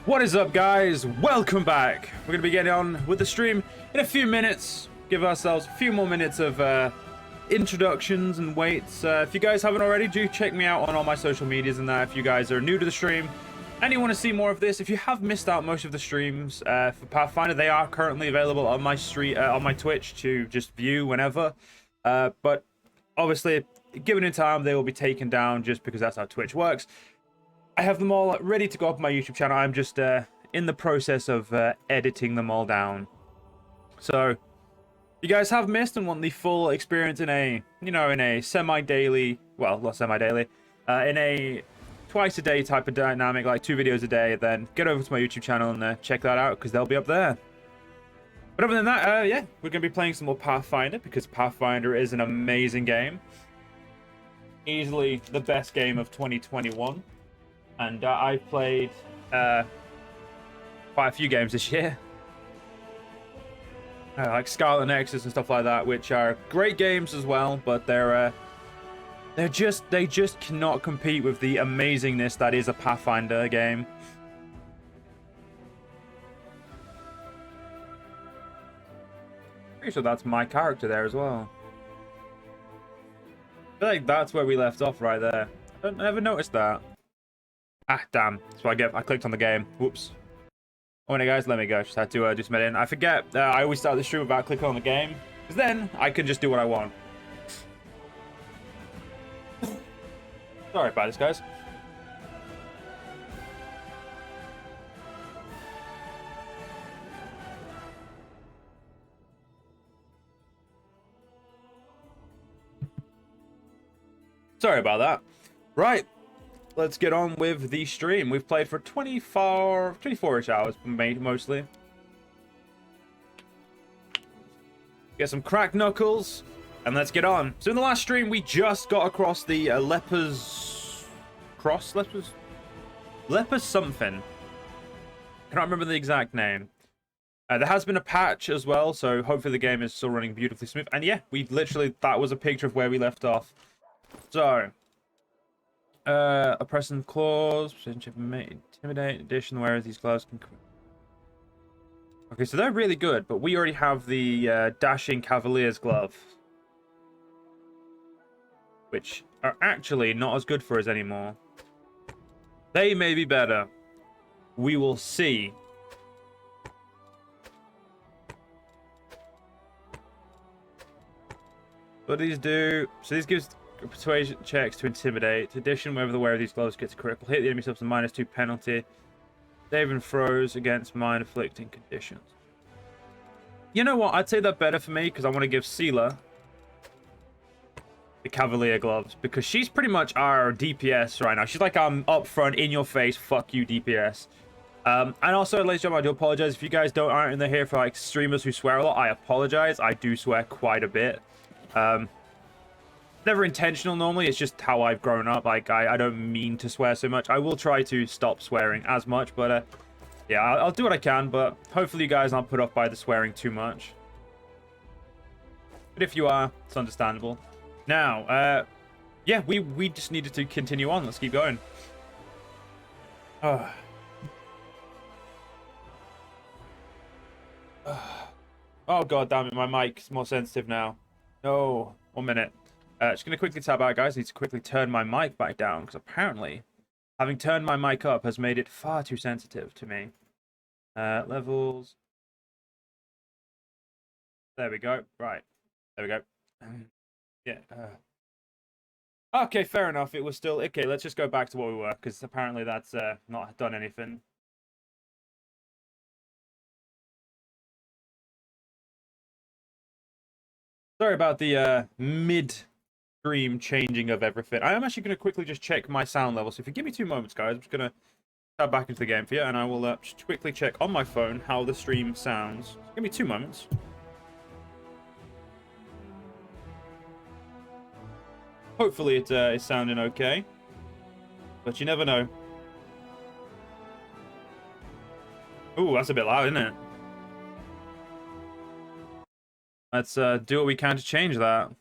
What is up, guys? Welcome back. We're going to be getting on with the stream in a few minutes. Give ourselves a few more minutes of introductions and waits. If you guys haven't already, do check me out on all my social medias and that. If you guys are new to the stream and you want to see more of this, if you have missed out most of the streams for Pathfinder, they are currently available on my on my Twitch to just view whenever. But obviously, given in time, they will be taken down just because that's how Twitch works. I have them all ready to go up on my YouTube channel. I'm just in the process of editing them all down. So, if you guys have missed and want the full experience in a, in a semi-daily, well, not semi-daily, in a twice-a-day type of dynamic, like 2 videos a day, then get over to my YouTube channel and check that out, because they'll be up there. But other than that, yeah, we're going to be playing some more Pathfinder, because Pathfinder is an amazing game. Easily the best game of 2021. And I've played quite a few games this year, like Scarlet Nexus and stuff like that, which are great games as well. But they just cannot compete with the amazingness that is a Pathfinder game. Pretty sure that's my character there as well. I feel like that's where we left off right there. I never noticed that. Ah, damn. So I clicked on the game. Whoops. Oh, no, guys, let me go. Just had to do some editing. I forget. I always start the stream without clicking on the game, because then I can just do what I want. Sorry about this, guys. Sorry about that. Right. Let's get on with the stream. We've played for 24-ish hours, mostly. Get some cracked knuckles, and let's get on. So in the last stream, we just got across the Lepers something. I can't remember the exact name. There has been a patch as well, so hopefully the game is still running beautifully smooth. And yeah, that was a picture of where we left off. So, oppressive claws, intimidate, addition, where these gloves can... Okay, so they're really good, but we already have the dashing cavalier's glove, which are actually not as good for us anymore. They may be better. We will see. What do these do? So these gives persuasion checks to intimidate. Addition, whenever the wearer of these gloves gets a critical hit, the enemy suffers a -2 penalty. Saving throws against mind-afflicting conditions. You know what? I'd say that better for me, because I want to give Seela the Cavalier gloves, because she's pretty much our DPS right now. She's like up front, in your face, fuck you DPS. And also, ladies and gentlemen, I do apologize if you guys aren't in the here for like streamers who swear a lot. I apologize. I do swear quite a bit. Never intentional normally, it's just how I've grown up. Like, I don't mean to swear so much. I will try to stop swearing as much, but yeah, I'll do what I can, but hopefully you guys aren't put off by the swearing too much. But if you are, it's understandable. Now, yeah, we just needed to continue on. Let's keep going. Oh god damn it, my mic's more sensitive now. No, 1 minute. Just going to quickly tab out, guys. I need to quickly turn my mic back down, because apparently having turned my mic up has made it far too sensitive to me. Levels. There we go. Right. There we go. Yeah. Okay, fair enough. It was still... Okay, let's just go back to what we were, because apparently that's not done anything. Sorry about the mid-stream changing of everything. I am actually going to quickly just check my sound level. So if you give me 2 moments, guys, I'm just going to tab back into the game for you, and I will just quickly check on my phone how the stream sounds. Give me 2 moments. Hopefully it is sounding okay, but you never know. Ooh, that's a bit loud, isn't it? Let's do what we can to change that.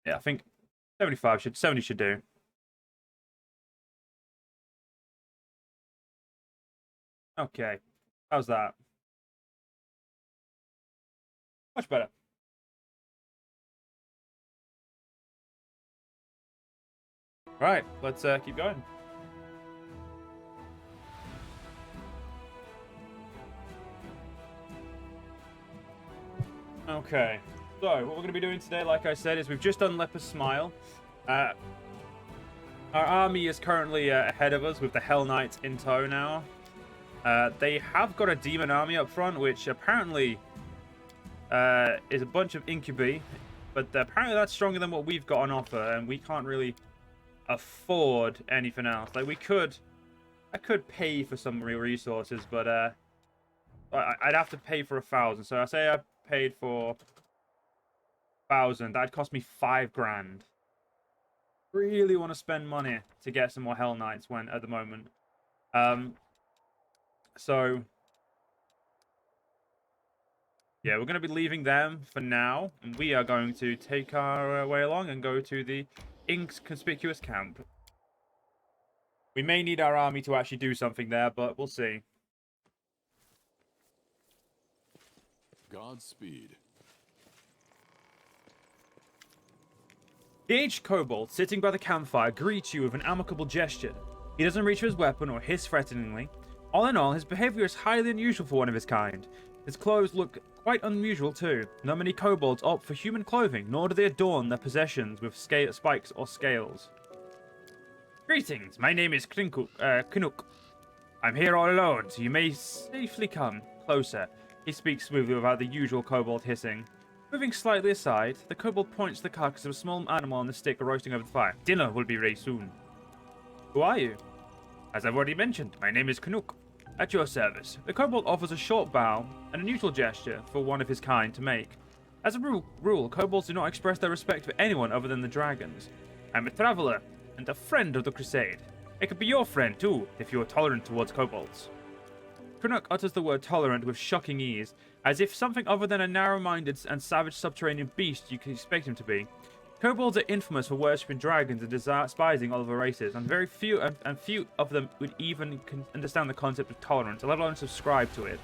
Yeah, I think 70 should do. Okay. How's that? Much better. Right, let's keep going. Okay, so what we're going to be doing today, like I said, is we've just done Leper's Smile. Our army is currently ahead of us with the Hell Knights in tow now. They have got a demon army up front, which apparently is a bunch of incubi, but apparently that's stronger than what we've got on offer, and we can't really afford anything else. Like, I could pay for some real resources, but I'd have to pay for 1,000. So I say I paid for 1,000. That'd cost me 5 grand. Really want to spend money to get some more Hell Knights at the moment. So yeah, we're going to be leaving them for now, and we are going to take our way along and go to the inconspicuous camp. We may need our army to actually do something there, but we'll see. Godspeed. The aged kobold sitting by the campfire greets you with an amicable gesture. He doesn't reach for his weapon or hiss threateningly. All in all, his behavior is highly unusual for one of his kind. His clothes look quite unusual too. Not many kobolds opt for human clothing, nor do they adorn their possessions with spikes or scales. Greetings, my name is Knuk. I'm here all alone, so you may safely come closer. He speaks smoothly without the usual kobold hissing. Moving slightly aside, the kobold points to the carcass of a small animal on the stick roasting over the fire. Dinner will be ready soon. Who are you? As I've already mentioned, my name is Knuk. At your service. The kobold offers a short bow, an unusual gesture for one of his kind to make. As a rule, kobolds do not express their respect for anyone other than the dragons. I'm a traveler and a friend of the crusade. I could be your friend too, if you are tolerant towards kobolds. Knuk utters the word tolerant with shocking ease, as if something other than a narrow-minded and savage subterranean beast you can expect him to be. Kobolds are infamous for worshipping dragons and despising all other races, and very few of them would even understand the concept of tolerance, let alone subscribe to it.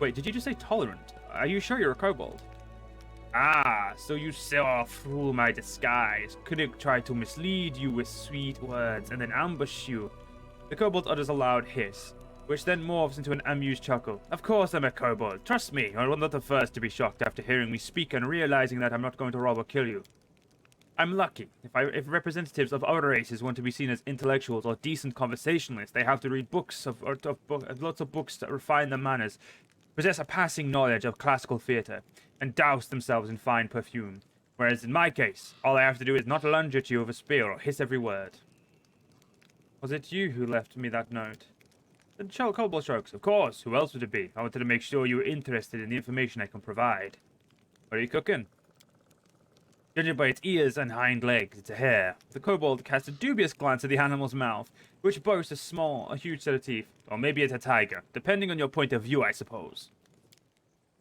Wait, did you just say tolerant? Are you sure you're a kobold? Ah, so you saw through my disguise. Knuk tried to mislead you with sweet words and then ambush you. The kobold utters a loud hiss, which then morphs into an amused chuckle. Of course I'm a kobold. Trust me, I will not the first to be shocked after hearing me speak and realizing that I'm not going to rob or kill you. I'm lucky. If representatives of other races want to be seen as intellectuals or decent conversationalists, they have to read lots of books that refine their manners, possess a passing knowledge of classical theatre, and douse themselves in fine perfume. Whereas in my case, all I have to do is not lunge at you with a spear or hiss every word. Was it you who left me that note? The kobold shrugs. Of course, who else would it be? I wanted to make sure you were interested in the information I can provide. What are you cooking? Judging by its ears and hind legs, it's a hare. The kobold casts a dubious glance at the animal's mouth, which boasts a huge set of teeth. Or maybe it's a tiger, depending on your point of view, I suppose.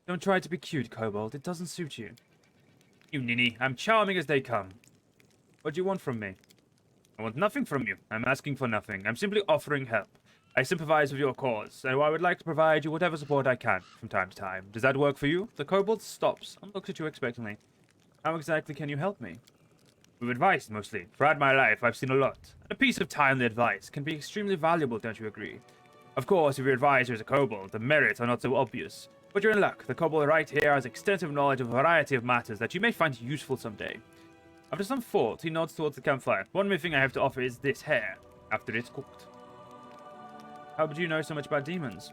Don't try to be cute, kobold. It doesn't suit you. You ninny, I'm charming as they come. What do you want from me? I want nothing from you. I'm asking for nothing. I'm simply offering help. I sympathize with your cause, so I would like to provide you whatever support I can from time to time. Does that work for you? The kobold stops and looks at you expectantly. How exactly can you help me? With advice, mostly. Throughout my life, I've seen a lot. And a piece of timely advice can be extremely valuable, don't you agree? Of course, if your advisor is a kobold, the merits are not so obvious. But you're in luck. The kobold right here has extensive knowledge of a variety of matters that you may find useful someday. After some thought, he nods towards the campfire. One more thing I have to offer is this hare, after it's cooked. How would you know so much about demons?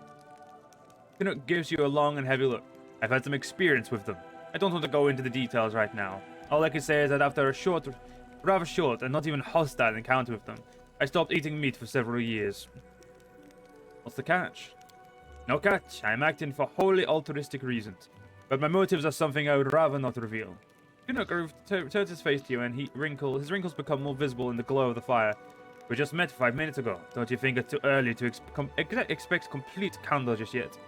Knuk gives you a long and heavy look. I've had some experience with them. I don't want to go into the details right now. All I can say is that after a rather short and not even hostile encounter with them, I stopped eating meat for several years. What's the catch? No catch. I'm acting for wholly altruistic reasons. But my motives are something I would rather not reveal. Knuk turns his face to you and his wrinkles become more visible in the glow of the fire. We just met 5 minutes ago. Don't you think it's too early to expect complete candor just yet?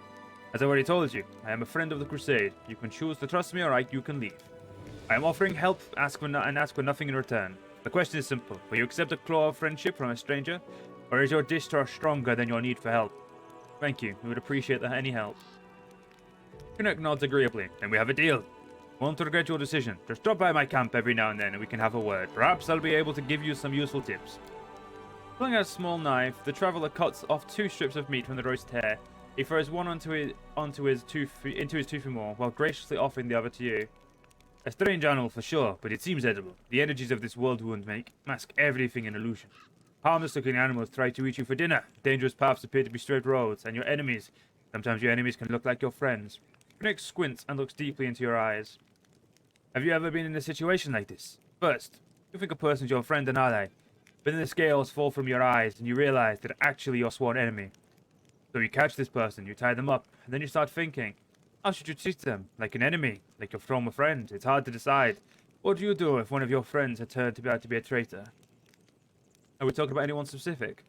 As I already told you, I am a friend of the crusade. You can choose to trust me or you can leave. I am offering help and ask for nothing in return. The question is simple. Will you accept a claw of friendship from a stranger? Or is your distrust stronger than your need for help? Thank you. We would appreciate any help. Canuck nods agreeably. Then we have a deal. Won't regret your decision. Just drop by my camp every now and then and we can have a word. Perhaps I'll be able to give you some useful tips. Pulling out a small knife, the traveler cuts off 2 strips of meat from the roast hare. He throws one into his toothy maw, while graciously offering the other to you. A strange animal for sure, but it seems edible. The energies of this Worldwound mask everything in illusion. Harmless-looking animals try to eat you for dinner. Dangerous paths appear to be straight roads, and your enemies. Sometimes your enemies can look like your friends. Nick squints and looks deeply into your eyes. Have you ever been in a situation like this? First, you think a person's your friend and ally, but then the scales fall from your eyes and you realize they're actually your sworn enemy. So you catch this person, you tie them up, and then you start thinking, how should you treat them? Like an enemy? Like your former friend? It's hard to decide. What do you do if one of your friends had turned out to be a traitor? Are we talking about anyone specific?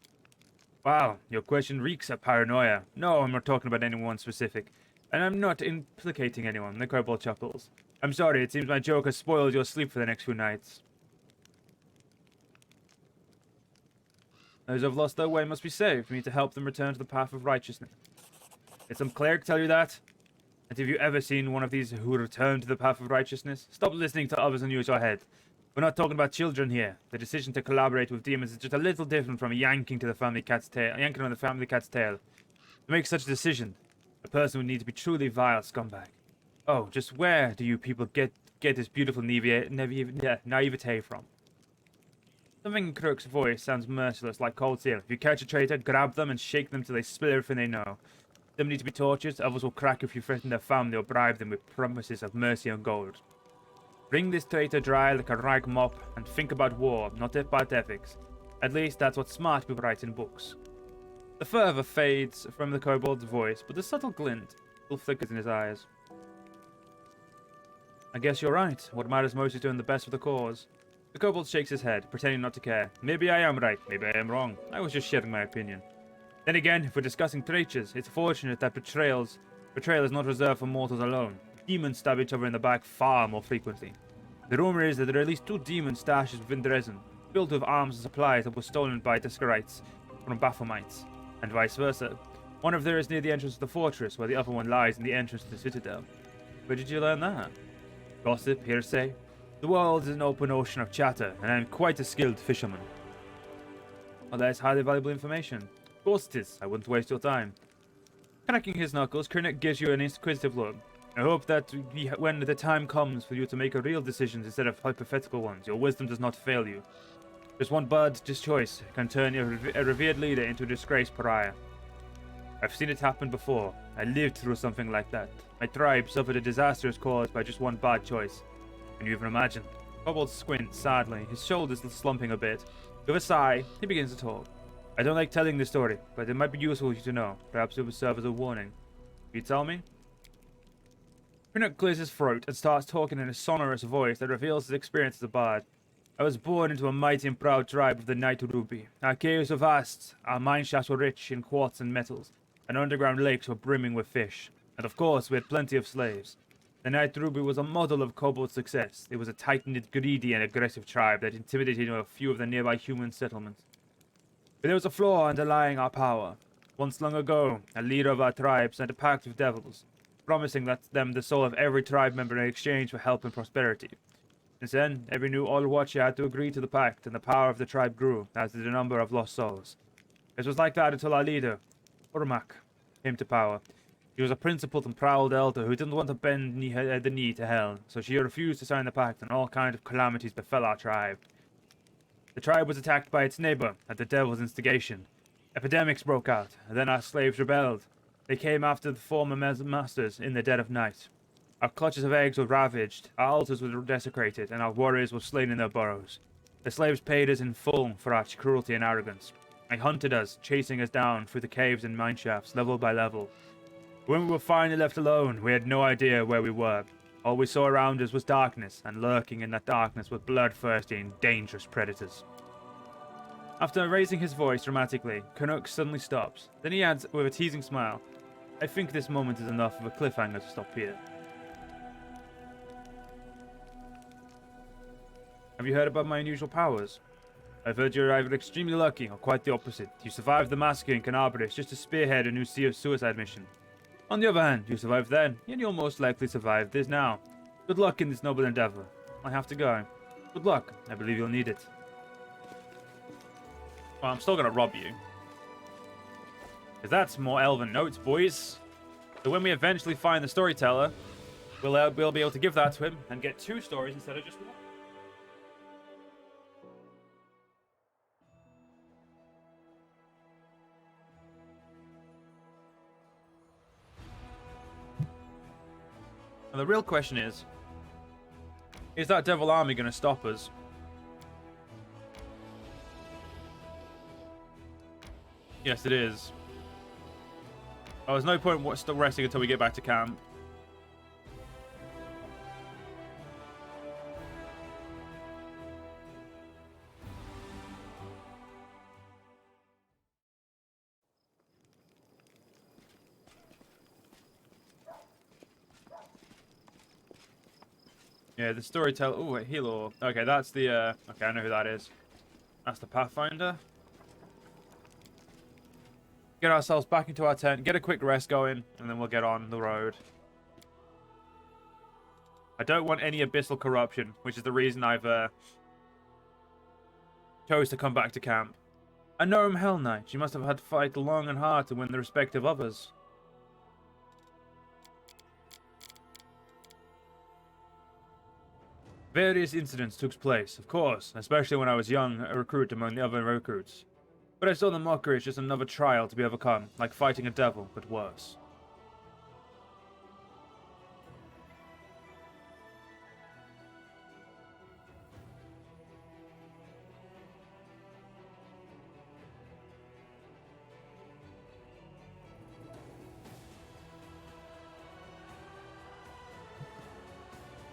Wow, your question reeks of paranoia. No, I'm not talking about anyone specific. And I'm not implicating anyone, the kobold chuckles. I'm sorry, it seems my joke has spoiled your sleep for the next few nights. Those who have lost their way must be saved. We need to help them return to the path of righteousness. Did some cleric tell you that? And have you ever seen one of these who return to the path of righteousness? Stop listening to others and use your head. We're not talking about children here. The decision to collaborate with demons is just a little different from yanking on the family cat's tail. To make such a decision, a person would need to be truly vile scumbag. Oh, just where do you people get this beautiful naivete from? Something in Crook's voice sounds merciless, like cold steel. If you catch a traitor, grab them and shake them till they spill everything they know. Some need to be tortured, others will crack if you threaten their family or bribe them with promises of mercy and gold. Bring this traitor dry like a rag mop and think about war, not about ethics. At least that's what smart people write in books. The fervor fades from the kobold's voice, but the subtle glint still flickers in his eyes. I guess you're right. What matters most is doing the best for the cause. The kobold shakes his head, pretending not to care. Maybe I am right, maybe I am wrong. I was just sharing my opinion. Then again, if we're discussing traitors, it's fortunate that betrayal is not reserved for mortals alone. Demons stab each other in the back far more frequently. The rumor is that there are at least 2 demon stashes within Dresden, filled with arms and supplies that were stolen by Deskarites from Baphomets, and vice versa. One of them is near the entrance to the fortress, while the other one lies in the entrance to the citadel. Where did you learn that? Gossip, hearsay. The world is an open ocean of chatter, and I am quite a skilled fisherman. Well, that is highly valuable information. Of course it is. I wouldn't waste your time. Cracking his knuckles, Kernick gives you an inquisitive look. I hope that when the time comes for you to make a real decision instead of hypothetical ones, your wisdom does not fail you. Just one bad choice can turn a revered leader into a disgraced pariah. I've seen it happen before. I lived through something like that. My tribe suffered a disaster caused by just one bad choice. Can you even imagine? Kobold squints sadly, his shoulders slumping a bit. With a sigh, he begins to talk. I don't like telling this story, but it might be useful for you to know. Perhaps it will serve as a warning. Will you tell me? Pinnock clears his throat and starts talking in a sonorous voice that reveals his experience as a bard. I was born into a mighty and proud tribe of the Night Ruby. Our caves were vast, our mine shafts were rich in quartz and metals, and underground lakes were brimming with fish. And of course, we had plenty of slaves. The Night Ruby was a model of kobold success. It was a tight-knit, greedy, and aggressive tribe that intimidated a few of the nearby human settlements. But there was a flaw underlying our power. Once long ago, a leader of our tribe signed a pact with devils, promising them the soul of every tribe member in exchange for help and prosperity. Since then, every new Old Watcher had to agree to the pact, and the power of the tribe grew, as did the number of lost souls. It was like that until our leader, Urmak, came to power. He was a principled and proud elder who didn't want to bend the knee to hell, so she refused to sign the pact, and all kinds of calamities befell our tribe. The tribe was attacked by its neighbor at the devil's instigation. Epidemics broke out, and then our slaves rebelled. They came after the former masters in the dead of night. Our clutches of eggs were ravaged, our altars were desecrated, and our warriors were slain in their burrows. The slaves paid us in full for our cruelty and arrogance. They hunted us, chasing us down through the caves and mine shafts, level by level. When we were finally left alone, we had no idea where we were. All we saw around us was darkness, and lurking in that darkness were bloodthirsty and dangerous predators. After raising his voice dramatically, Canuck suddenly stops. Then he adds with a teasing smile, I think this moment is enough of a cliffhanger to stop here. Have you heard about my unusual powers? I've heard you're either extremely lucky or quite the opposite. You survived the massacre in Kenabres just to spearhead a new suicide mission. On the other hand, you survived then, and you'll most likely survive this now. Good luck in this noble endeavor. I have to go. Good luck. I believe you'll need it. Well, I'm still gonna rob you. Because that's more elven notes, boys. So when we eventually find the storyteller, we'll be able to give that to him and get 2 stories instead of just 1. And the real question is that devil army going to stop us? Yes, it is. Oh, there's no point still resting until we get back to camp. Yeah, the storyteller. Oh, wait, Hilo. Okay, that's the. Okay, I know who that is. That's the Pathfinder. Get ourselves back into our tent, get a quick rest going, and then we'll get on the road. I don't want any abyssal corruption, which is the reason I've chose to come back to camp. A gnome Hell Knight. She must have had to fight long and hard to win the respect of others. Various incidents took place, of course, especially when I was young, a recruit among the other recruits. But I saw the mockery as just another trial to be overcome, like fighting a devil, but worse.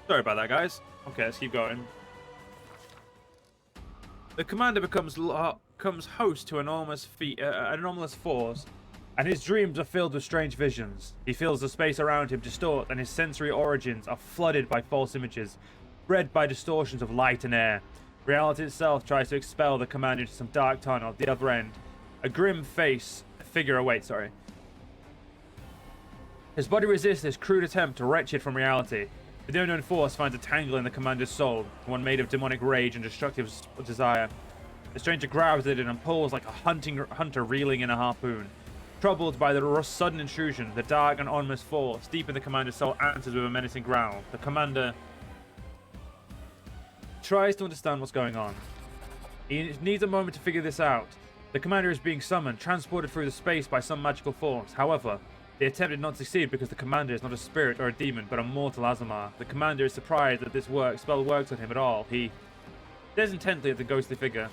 Sorry about that, guys. Okay, let's keep going. The commander becomes host to an anomalous force, and his dreams are filled with strange visions. He feels the space around him distort, and his sensory origins are flooded by false images, bred by distortions of light and air. Reality itself tries to expel the commander into some dark tunnel at the other end. A grim figure awaits, His body resists this crude attempt to wrench it from reality. The unknown force finds a tangle in the commander's soul, one made of demonic rage and destructive desire. The stranger grabs it and pulls like a hunter reeling in a harpoon. Troubled by the sudden intrusion, the dark and ominous force deep in the commander's soul answers with a menacing growl. The commander tries to understand what's going on. He needs a moment to figure this out. The commander is being summoned, transported through the space by some magical force. However, the attempt did not succeed because the commander is not a spirit or a demon, but a mortal Azamar. The commander is surprised that this spell works on him at all. He stares intently at the ghostly figure.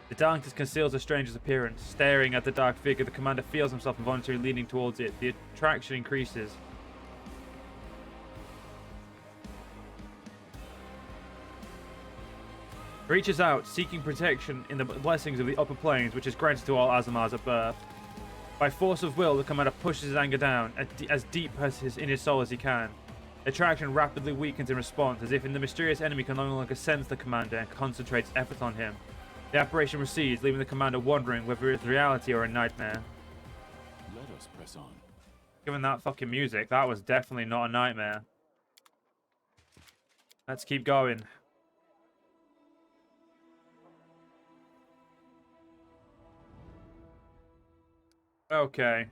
The darkness conceals the stranger's appearance. Staring at the dark figure, the commander feels himself involuntarily leaning towards it. The attraction increases. He reaches out, seeking protection in the blessings of the upper planes, which is granted to all Azamars at birth. By force of will, the commander pushes his anger down as deep in his soul as he can. The attraction rapidly weakens in response, as if the mysterious enemy can no longer sense the commander and concentrates effort on him. The apparition recedes, leaving the commander wondering whether it's reality or a nightmare. Let us press on. Given that fucking music, that was definitely not a nightmare. Let's keep going. Okay.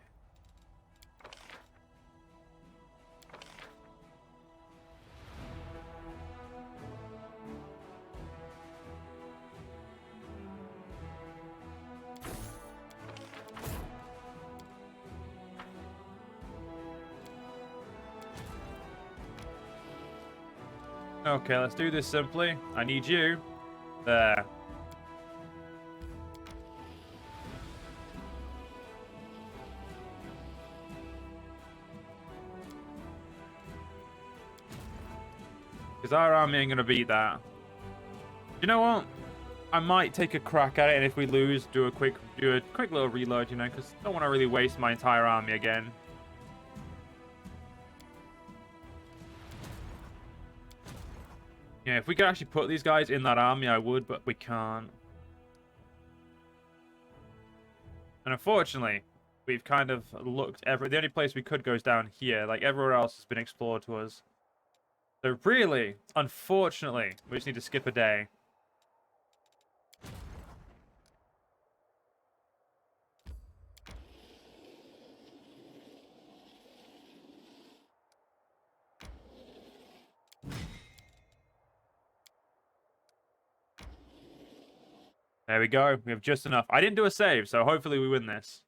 Okay, let's do this simply. I need you. There. Because our army ain't going to beat that. You know what? I might take a crack at it, and if we lose, do a quick little reload, you know, because I don't want to really waste my entire army again. Yeah, if we could actually put these guys in that army, I would, but we can't. And unfortunately, we've kind of looked the only place we could go is down here. Like, everywhere else has been explored to us. So really, unfortunately, we just need to skip a day. There we go. We have just enough. I didn't do a save, so hopefully we win this.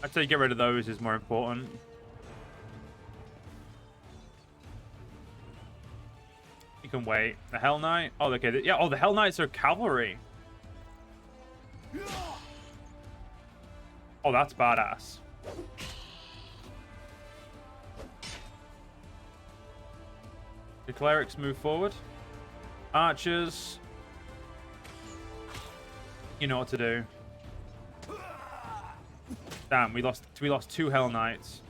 I'd say get rid of those is more important. You can wait. The Hell Knight? Oh, okay. Yeah, oh, the Hell Knights are cavalry. Oh, that's badass. The clerics move forward. Archers. You know what to do. Damn, we lost 2 Hell Knights.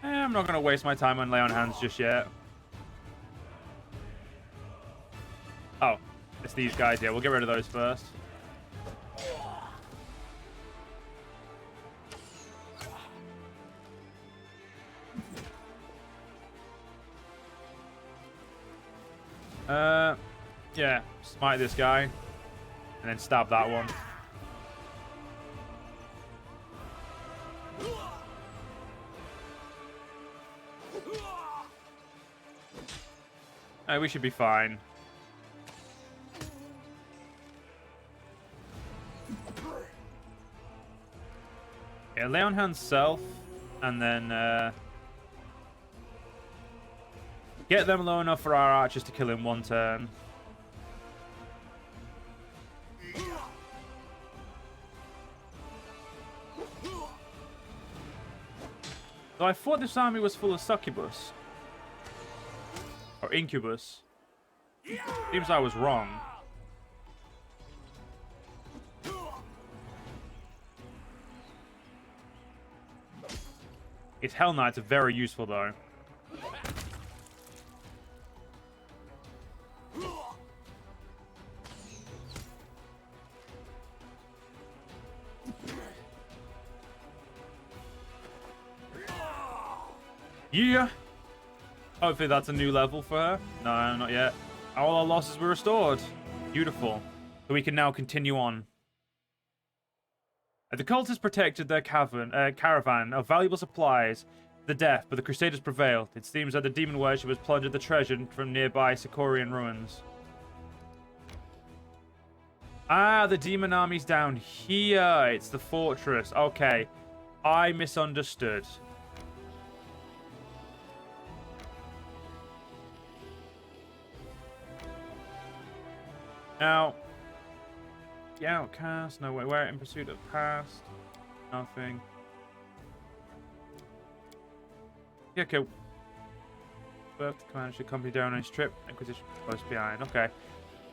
I'm not gonna waste my time on lay on hands just yet. Oh, it's these guys. Yeah, we'll get rid of those first. Yeah, smite this guy, and then stab that one. We should be fine. Yeah, lay on hands self, and then get them low enough for our archers to kill in one turn. So I thought this army was full of succubus. Or incubus. Seems I was wrong. Its Hell Knights are very useful though. Yeah. Hopefully that's a new level for her. No, not yet. All our losses were restored. Beautiful. So we can now continue on. The cultists protected their caravan of valuable supplies to the death, but the Crusaders prevailed. It seems that the demon worshippers plundered the treasure from nearby Sicorian ruins. Ah, the demon army's down here. It's the fortress. Okay. I misunderstood. Now, the outcast. No, we're in pursuit of past. Nothing. Yeah, okay. Birth the commander should accompany down on his trip. Inquisition close behind. Okay.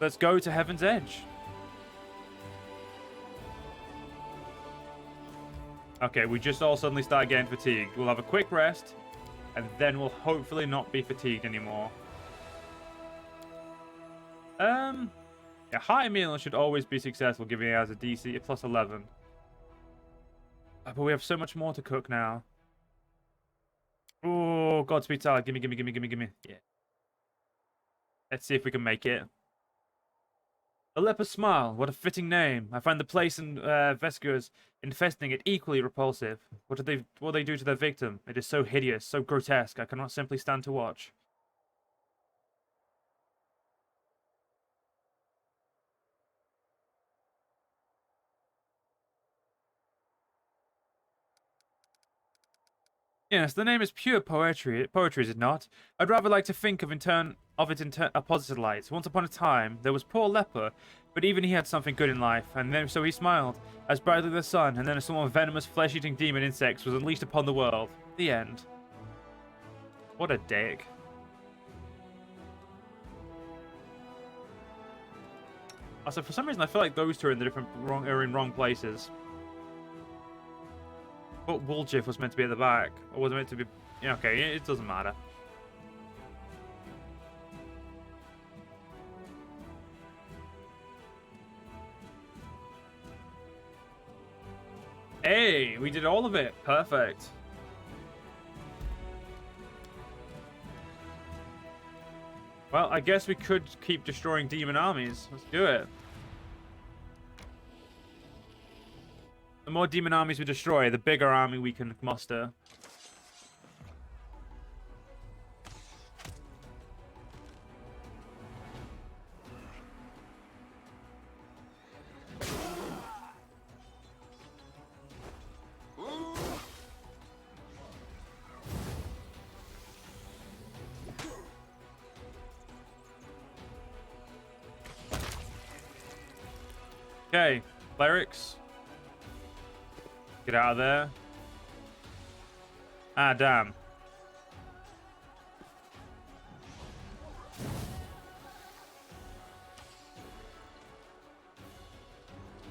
Let's go to Heaven's Edge. Okay, we just all suddenly start getting fatigued. We'll have a quick rest, and then we'll hopefully not be fatigued anymore. Yeah, high meal should always be successful, giving us a DC plus 11. But we have so much more to cook now. Oh, Godspeed salad. Gimme, gimme, gimme, gimme, gimme. Yeah. Let's see if we can make it. The Leper's Smile. What a fitting name. I find the place in Vescure's infesting it equally repulsive. What do they do to their victim? It is so hideous, so grotesque. I cannot simply stand to watch. Yes, the name is pure poetry. Poetry, is it not? I'd rather like to think of it in a positive light. Once upon a time, there was poor leper, but even he had something good in life, and then so he smiled, as brightly as the sun, and then a swarm of venomous, flesh-eating demon insects was unleashed upon the world. The end. What a dick. Also, for some reason, I feel like those two are in wrong places. But Woljif was meant to be at the back, or was it meant to be Yeah, okay, it doesn't matter. Hey, we did all of it. Perfect. Well, I guess we could keep destroying demon armies. Let's do it. The more demon armies we destroy, the bigger army we can muster. Okay, clerics. Get out of there. Ah, damn.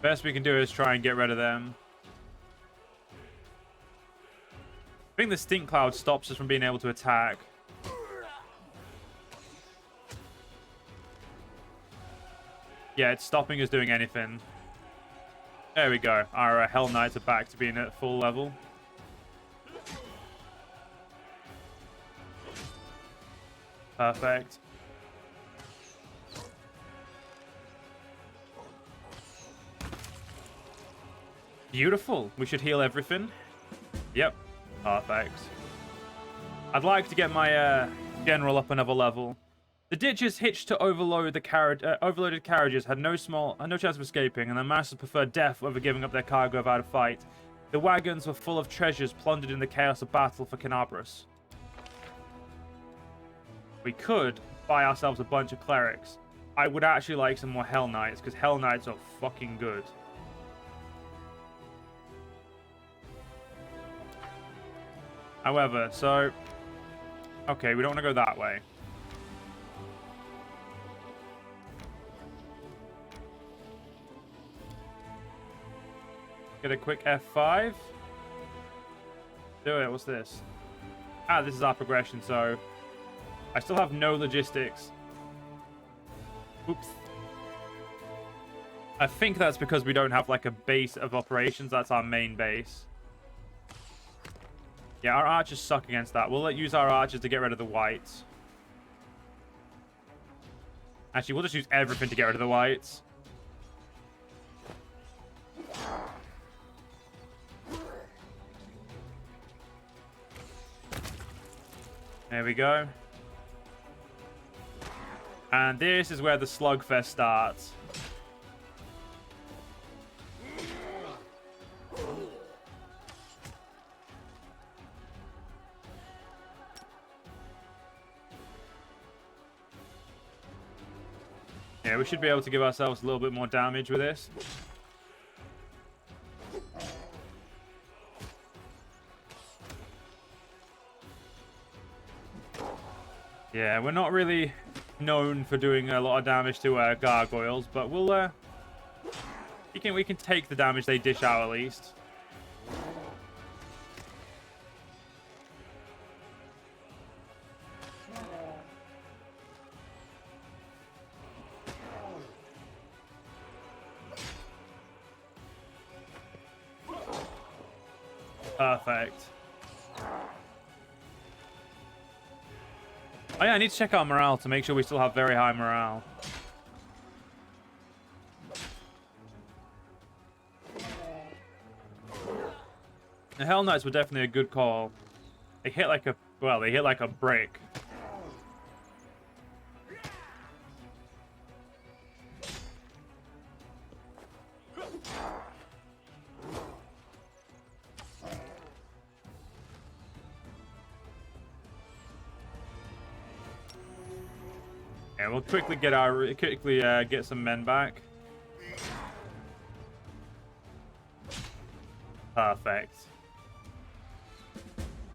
Best we can do is try and get rid of them. I think the stink cloud stops us from being able to attack. Yeah, it's stopping us doing anything. There we go. Our Hell Knights are back to being at full level. Perfect. Beautiful. We should heal everything. Yep. Perfect. I'd like to get my general up another level. The ditches hitched to overloaded carriages had no chance of escaping, and the masters preferred death over giving up their cargo without a fight. The wagons were full of treasures plundered in the chaos of battle for Kenabres. We could buy ourselves a bunch of clerics. I would actually like some more Hell Knights, because Hell Knights are fucking good. However, so... Okay, we don't want to go that way. Get a quick F5. Do it. What's this? Ah, this is our progression, so... I still have no logistics. Oops. I think that's because we don't have, like, a base of operations. That's our main base. Yeah, our archers suck against that. We'll use our archers to get rid of the whites. Actually, we'll just use everything to get rid of the whites. There we go. And this is where the slugfest starts. Yeah, we should be able to give ourselves a little bit more damage with this. Yeah, we're not really known for doing a lot of damage to gargoyles, but we'll we can take the damage they dish out at least. Perfect. Oh yeah, I need to check our morale to make sure we still have very high morale. The Hell Knights were definitely a good call. They hit like a, well, they hit like a brick. Yeah, we'll quickly get some men back. Perfect.